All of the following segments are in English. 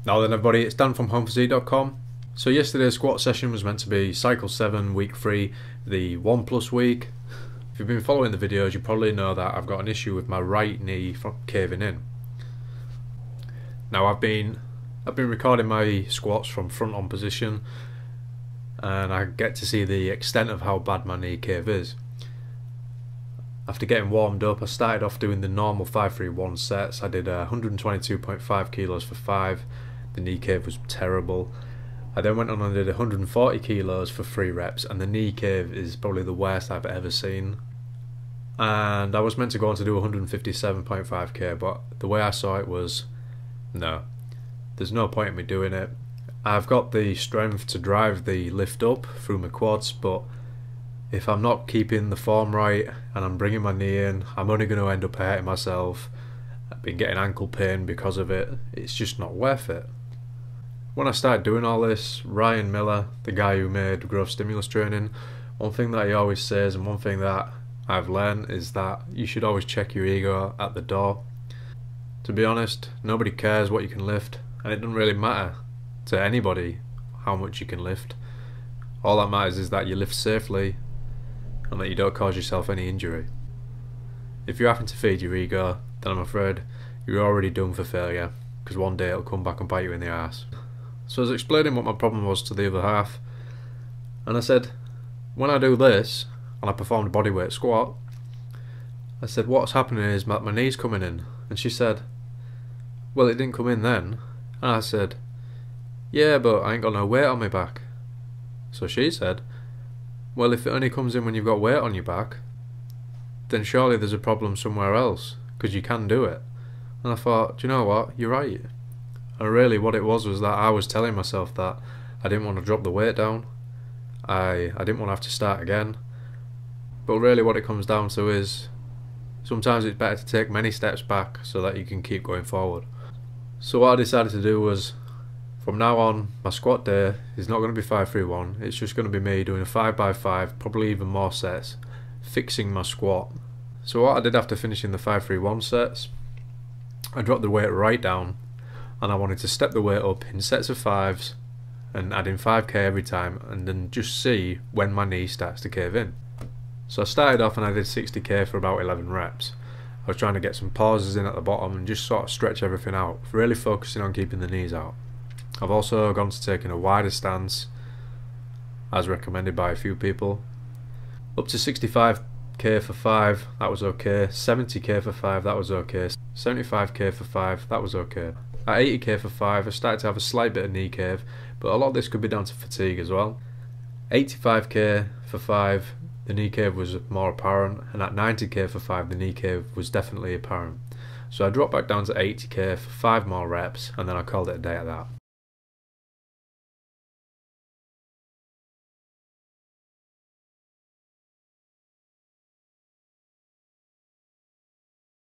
Now then everybody, it's Dan from homephysique.com. So yesterday's squat session was meant to be cycle 7 week 3, the 1+ week. If you've been following the videos, you probably know that I've got an issue with my right knee caving in. Now I've been recording my squats from front on position, and I get to see the extent of how bad my knee cave is. After getting warmed up, I started off doing the normal 5-3-1 sets. I did 122.5 kilos for 5. The knee cave was terrible. I then went on and did 140 kilos for 3 reps, and the knee cave is probably the worst I've ever seen. And I was meant to go on to do 157.5k, but the way I saw it was, no, there's no point in me doing it. I've got the strength to drive the lift up through my quads, but if I'm not keeping the form right and I'm bringing my knee in, I'm only going to end up hurting myself. I've been getting ankle pain because of it. It's just not worth it. When I started doing all this, Ryan Miller, the guy who made growth stimulus training, one thing that he always says, and one thing that I've learned, is that you should always check your ego at the door. To be honest, nobody cares what you can lift, and it doesn't really matter to anybody how much you can lift. All that matters is that you lift safely and that you don't cause yourself any injury. If you're having to feed your ego, then I'm afraid you're already doomed for failure, because one day it'll come back and bite you in the ass. So I was explaining what my problem was to the other half, and I said, when I do this, and I performed a bodyweight squat, I said, what's happening is my knee's coming in. And she said, well, it didn't come in then. And I said, yeah, but I ain't got no weight on my back. So she said, well, if it only comes in when you've got weight on your back, then surely there's a problem somewhere else, because you can do it. And I thought, do you know what, you're right. And really what it was that I was telling myself that I didn't want to drop the weight down. I didn't want to have to start again. But really what it comes down to is, sometimes it's better to take many steps back so that you can keep going forward. So what I decided to do was, from now on, my squat day is not going to be 5-3-1. It's just going to be me doing a 5x5, probably even more sets, fixing my squat. So what I did after finishing the 5-3-1 sets, I dropped the weight right down, and I wanted to step the weight up in sets of 5s and add in 5k every time, and then just see when my knee starts to cave in. So I started off and I did 60k for about 11 reps. I was trying to get some pauses in at the bottom and just sort of stretch everything out, really focusing on keeping the knees out. I've also gone to taking a wider stance, as recommended by a few people. Up to 65k for 5, that was okay. 70k for 5, that was okay. 75k for 5, that was okay. At 80k for 5, I started to have a slight bit of knee cave, but a lot of this could be down to fatigue as well. 85k for 5, the knee cave was more apparent, and at 90k for 5, the knee cave was definitely apparent. So I dropped back down to 80k for 5 more reps, and then I called it a day at that.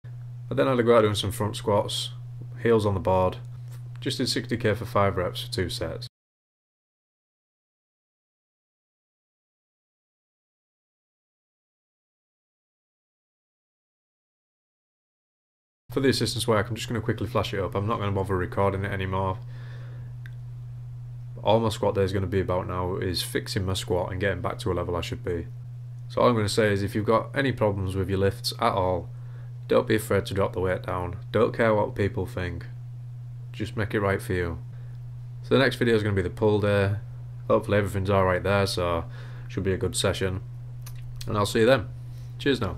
I then had to go out doing some front squats, heels on the board, just did 60k for 5 reps for 2 sets. For the assistance work, I'm just going to quickly flash it up. I'm not going to bother recording it anymore. All my squat day is going to be about now is fixing my squat and getting back to a level I should be. So all I'm going to say is, if you've got any problems with your lifts at all, don't be afraid to drop the weight down. Don't care what people think. Just make it right for you. So the next video is going to be the pull day. Hopefully everything's alright there, so should be a good session. And I'll see you then. Cheers now.